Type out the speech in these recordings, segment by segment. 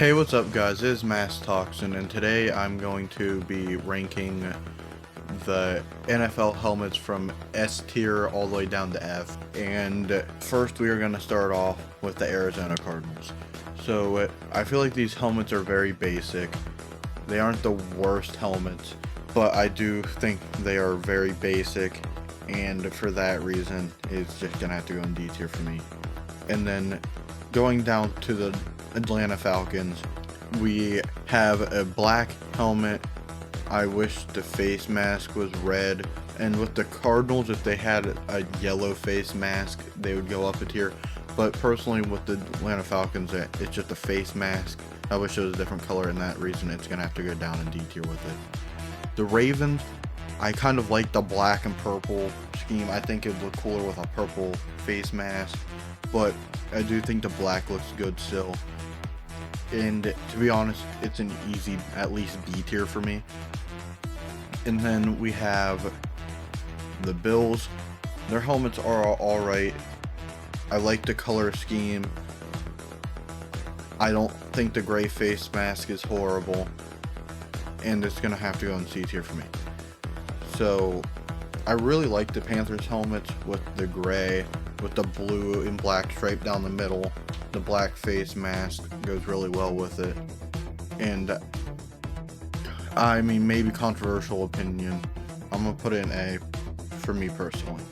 Hey, what's up guys? It is Mass Toxin, and today I'm going to be ranking the NFL helmets from S tier all the way down to F. And first we are going to start off with the Arizona Cardinals. So I feel like these helmets are very basic. They aren't the worst helmets, but I do think they are very basic, and for that reason it's just going to have to go in D tier for me. And then going down to the Atlanta Falcons, we have a black helmet. I wish the face mask was red, and with the Cardinals, if they had a yellow face mask, they would go up a tier. But personally, with the Atlanta Falcons, it's just a face mask. I wish it was a different color, and that reason it's gonna have to go down in D tier with it. The Ravens, I kind of like the black and purple scheme. I think it would look cooler with a purple face mask, but I do think the black looks good still. And to be honest, it's an easy, at least B tier for me. And then we have the Bills. Their helmets are alright. I like the color scheme. I don't think the gray face mask is horrible. And it's going to have to go in C tier for me. So I really like the Panthers helmets with the gray, with the blue and black stripe down the middle. The black face mask goes really well with it. And I mean, maybe controversial opinion, I'm gonna put it in A for me personally.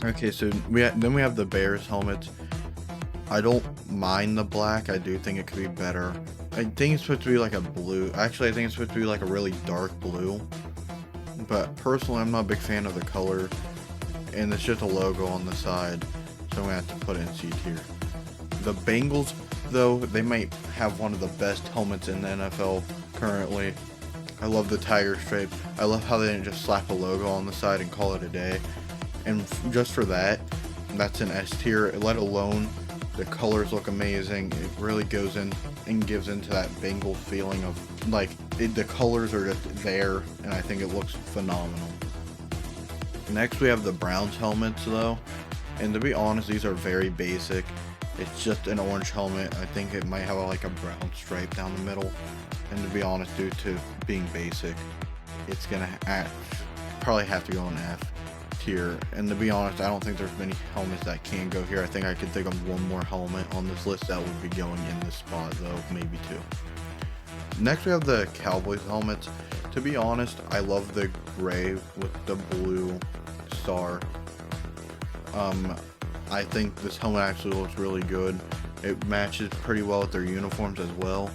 Okay, so then we have the Bears helmets. I don't mind the black. I do think it could be better. I think it's supposed to be like a blue. Actually, I think it's supposed to be like a really dark blue. But personally, I'm not a big fan of the color, and it's just a logo on the side, so I'm gonna have to put it in C tier. The Bengals, though, they might have one of the best helmets in the NFL currently. I love the tiger stripe. I love how they didn't just slap a logo on the side and call it a day. And just for that, that's an S tier. Let alone the colors look amazing. It really goes in and gives into that Bengals feeling of like the colors are just there, and I think it looks phenomenal. Next we have the Browns helmets though, and to be honest, these are very basic. It's just an orange helmet. I think it might have like a brown stripe down the middle, and to be honest, due to being basic, it's gonna probably have to go in F tier. And to be honest, I don't think there's many helmets that can go here. I think I could think of one more helmet on this list that would be going in this spot though, maybe two. Next we have the Cowboys helmets. To be honest, I love the gray with the blue star. I think this helmet actually looks really good. It matches pretty well with their uniforms as well,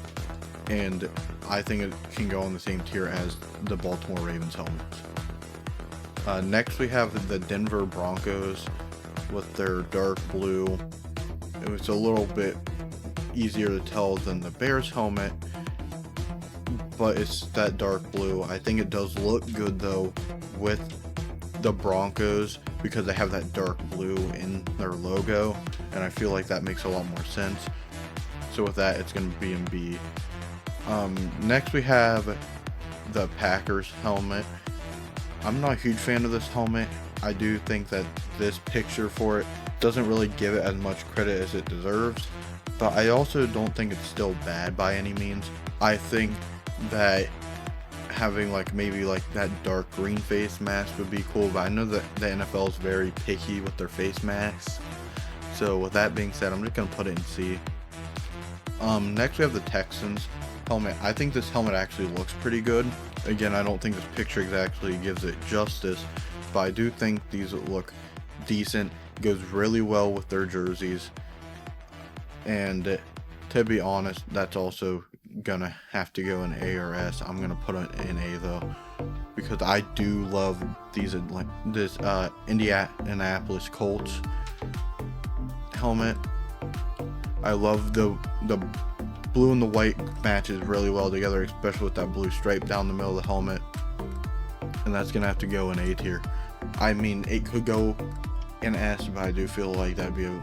and I think it can go on the same tier as the Baltimore Ravens helmets. Next we have the Denver Broncos with their dark blue. It was a little bit easier to tell than the Bears helmet, but it's that dark blue. I think it does look good though with the Broncos because they have that dark blue in their logo, and I feel like that makes a lot more sense. So with that, it's going to be in B. Next we have the Packers helmet. I'm not a huge fan of this helmet. I do think that this picture for it doesn't really give it as much credit as it deserves, but I also don't think it's still bad by any means. I think that having like maybe like that dark green face mask would be cool, but I know that the NFL is very picky with their face masks. So with that being said, I'm just gonna put it in C. Next we have the Texans helmet. I think this helmet actually looks pretty good. Again, I don't think this picture exactly gives it justice, but I do think these look decent. It goes really well with their jerseys, and to be honest, that's also gonna have to go in A or S. I'm gonna put it in A though, because I do love this Indianapolis Colts helmet. I love the blue and the white matches really well together, especially with that blue stripe down the middle of the helmet, and that's gonna have to go in A tier. I mean, it could go in S, but I do feel like that'd be a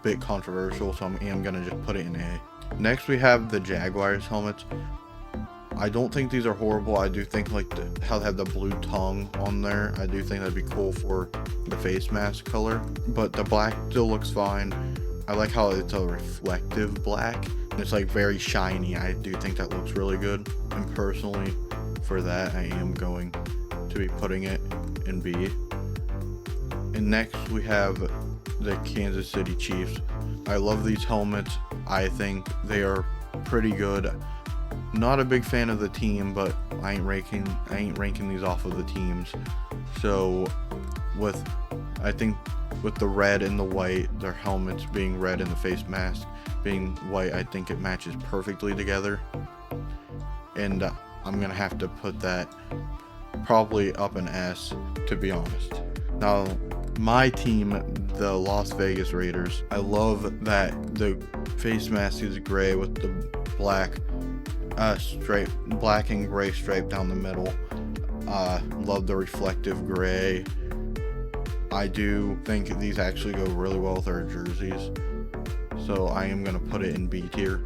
bit controversial, so I am gonna just put it in A. Next we have the Jaguars helmets. I don't think these are horrible. I do think like how they have the blue tongue on there, I do think that'd be cool for the face mask color, but the black still looks fine. I like how it's a reflective black. It's like very shiny. I do think that looks really good. And personally, for that, I am going to be putting it in B. And next we have the Kansas City Chiefs. I love these helmets. I think they are pretty good. Not a big fan of the team, but I ain't ranking these off of the teams. So I think with the red and the white, their helmets being red and the face mask being white, I think it matches perfectly together. And I'm gonna have to put that probably up an S, to be honest. Now, my team, the Las Vegas Raiders, I love that the face mask is gray with the black and gray stripe down the middle. Love the reflective gray. I do think these actually go really well with our jerseys, so I am going to put it in B tier.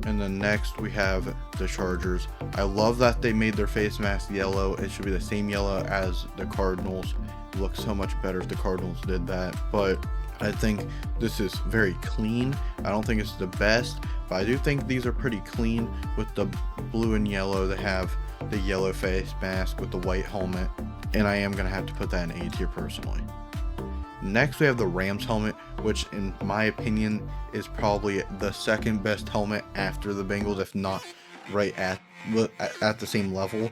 And then next we have the Chargers. I love that they made their face mask yellow. It should be the same yellow as the Cardinals. It looks so much better if the Cardinals did that, but I think this is very clean. I don't think it's the best, but I do think these are pretty clean with the blue and yellow. They have the yellow face mask with the white helmet, and I am going to have to put that in A tier personally. Next we have the Rams helmet, which in my opinion is probably the second best helmet after the Bengals, if not right at the same level.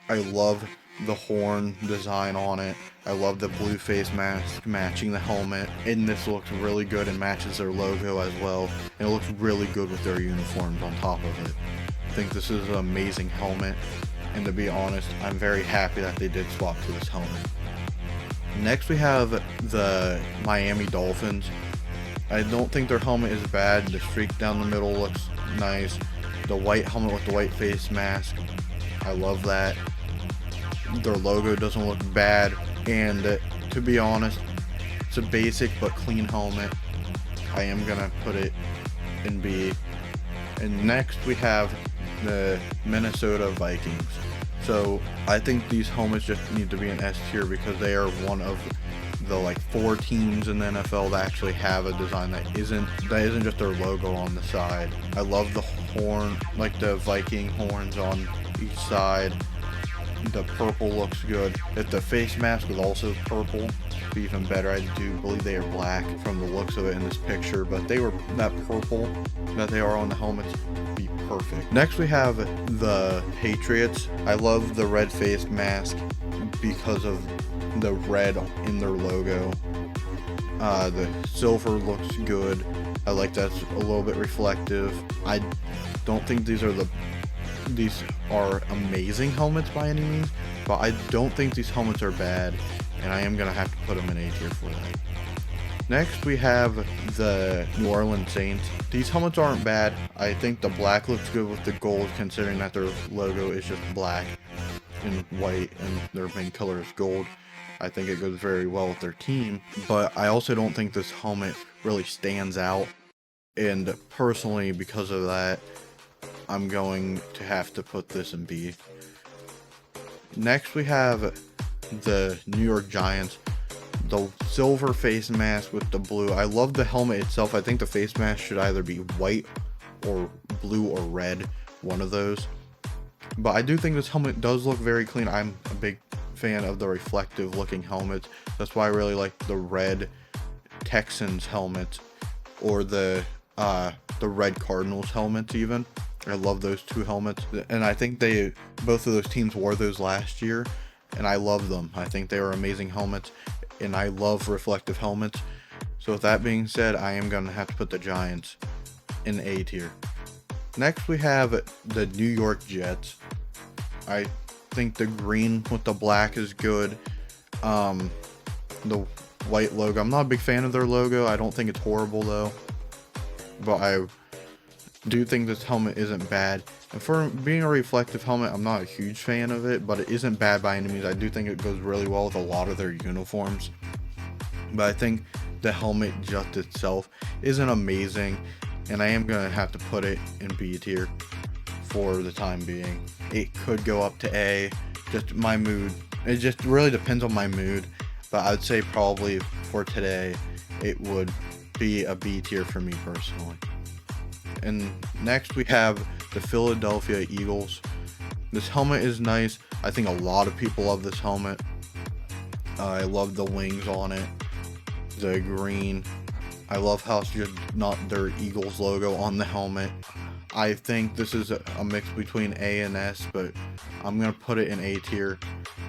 I love the horn design on it. I love the blue face mask matching the helmet, and this looks really good and matches their logo as well, and it looks really good with their uniforms on top of it. I think this is an amazing helmet, and to be honest, I'm very happy that they did swap to this helmet. Next we have the Miami Dolphins. I don't think their helmet is bad. The streak down the middle looks nice. The white helmet with the white face mask, I love that. Their logo doesn't look bad, and to be honest, it's a basic but clean helmet. I am gonna put it in B. And next we have the Minnesota Vikings. So I think these helmets just need to be an S tier because they are one of the 4 teams in the NFL that actually have a design that isn't just their logo on the side. I love the horn, like the Viking horns on each side. The purple looks good. If the face mask was also purple, it'd be even better. I do believe they are black from the looks of it in this picture, but they were that purple that they are on the helmets be perfect. Next we have the Patriots. I love the red face mask because of the red in their logo. The silver looks good. I like that's a little bit reflective. I don't think these are amazing helmets by any means, but I don't think these helmets are bad, and I am gonna have to put them in A tier for that. Next we have the New Orleans Saints. These helmets aren't bad. I think the black looks good with the gold, considering that their logo is just black and white and their main color is gold. I think it goes very well with their team, but I also don't think this helmet really stands out, and personally because of that, I'm going to have to put this in B. Next we have the New York Giants. The silver face mask with the blue. I love the helmet itself. I think the face mask should either be white or blue or red, one of those. But I do think this helmet does look very clean. I'm a big fan of the reflective looking helmets. That's why I really like the red Texans helmet or the red Cardinals helmets even. I love those two helmets, and I think both of those teams wore those last year, and I love them. I think they are amazing helmets, and I love reflective helmets. So with that being said, I am going to have to put the Giants in A tier. Next we have the New York Jets. I think the green with the black is good. The white logo, I'm not a big fan of their logo. I don't think it's horrible though, but I do think this helmet isn't bad. And for being a reflective helmet, I'm not a huge fan of it, but it isn't bad by any means. I do think it goes really well with a lot of their uniforms. But I think the helmet just itself isn't amazing, and I am going to have to put it in B tier for the time being. It could go up to A, just my mood. It just really depends on my mood, but I'd say probably for today, it would be a B tier for me personally. And next we have the Philadelphia Eagles. This helmet is nice. I think a lot of people love this helmet. I love the wings on it, the green. I love how it's just not their Eagles logo on the helmet. I think this is a mix between A and S, but I'm gonna put it in A tier.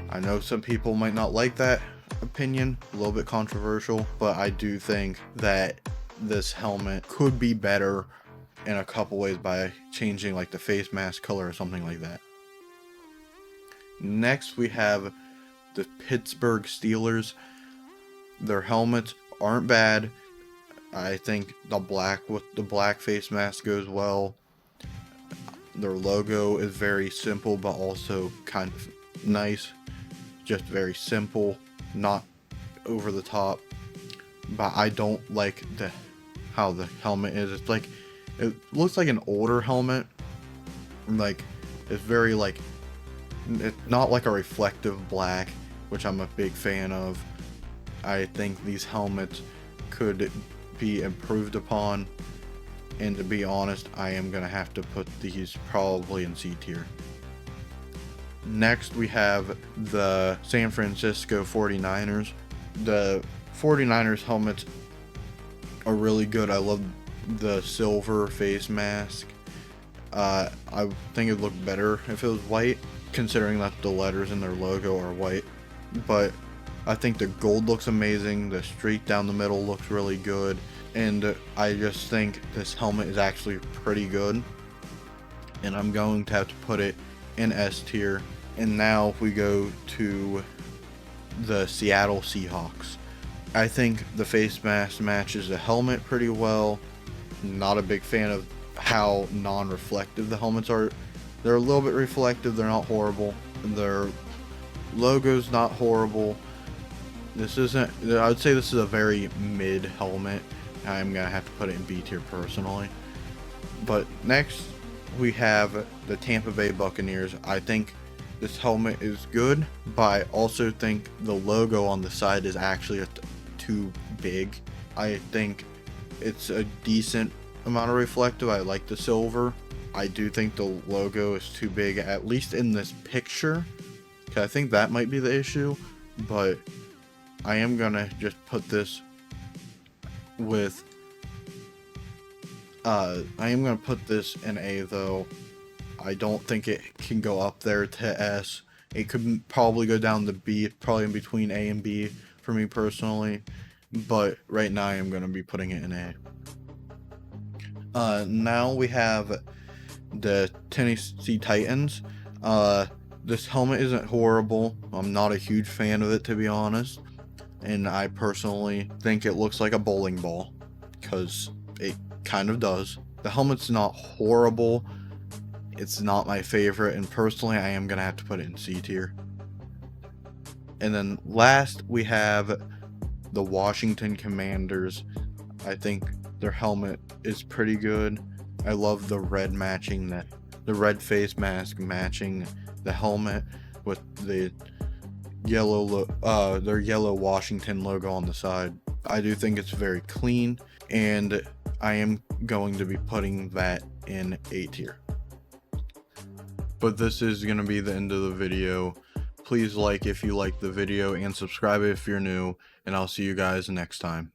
I know some people might not like that opinion, a little bit controversial, but I do think that this helmet could be better in a couple ways by changing like the face mask color or something like that. Next we have the Pittsburgh Steelers. Their helmets aren't bad. I think the black with the black face mask goes well. Their logo is very simple but also kind of nice. Just very simple, not over the top. But I don't like how the helmet is. It's like, it looks like an older helmet. Like, it's very like, it's not like a reflective black, which I'm a big fan of. I think these helmets could be improved upon, and to be honest, I am gonna have to put these probably in C tier. Next we have the San Francisco 49ers. The 49ers helmets are really good. I love the silver face mask. I think it'd look better if it was white, considering that the letters in their logo are white, but I think the gold looks amazing. The streak down the middle looks really good, and I just think this helmet is actually pretty good, and I'm going to have to put it in S tier. And now we go to the Seattle Seahawks. I think the face mask matches the helmet pretty well. Not a big fan of how non-reflective the helmets are. They're a little bit reflective, they're not horrible. Their logo's not horrible. This isn't, I would say this is a very mid helmet. I'm gonna have to put it in B tier personally. But next we have the Tampa Bay Buccaneers. I think this helmet is good, but I also think the logo on the side is actually too big. I think it's a decent amount of reflective. I like the silver. I do think the logo is too big, at least in this picture. I think that might be the issue, but I am gonna just put this with I am gonna put this in A though. I don't think it can go up there to S. It could probably go down to B, probably in between A and B for me personally, but right now I am gonna be putting it in A. Now we have the Tennessee Titans. This helmet isn't horrible. I'm not a huge fan of it, to be honest, and I personally think it looks like a bowling ball, because it kind of does. The helmet's not horrible. It's not my favorite, and personally I am gonna have to put it in C tier. And then last we have the Washington Commanders. I think their helmet is pretty good. I love the red matching the red face mask matching the helmet with the yellow their yellow Washington logo on the side. I do think it's very clean, and I am going to be putting that in A tier. But this is going to be the end of the video. Please like if you liked the video and subscribe if you're new, and I'll see you guys next time.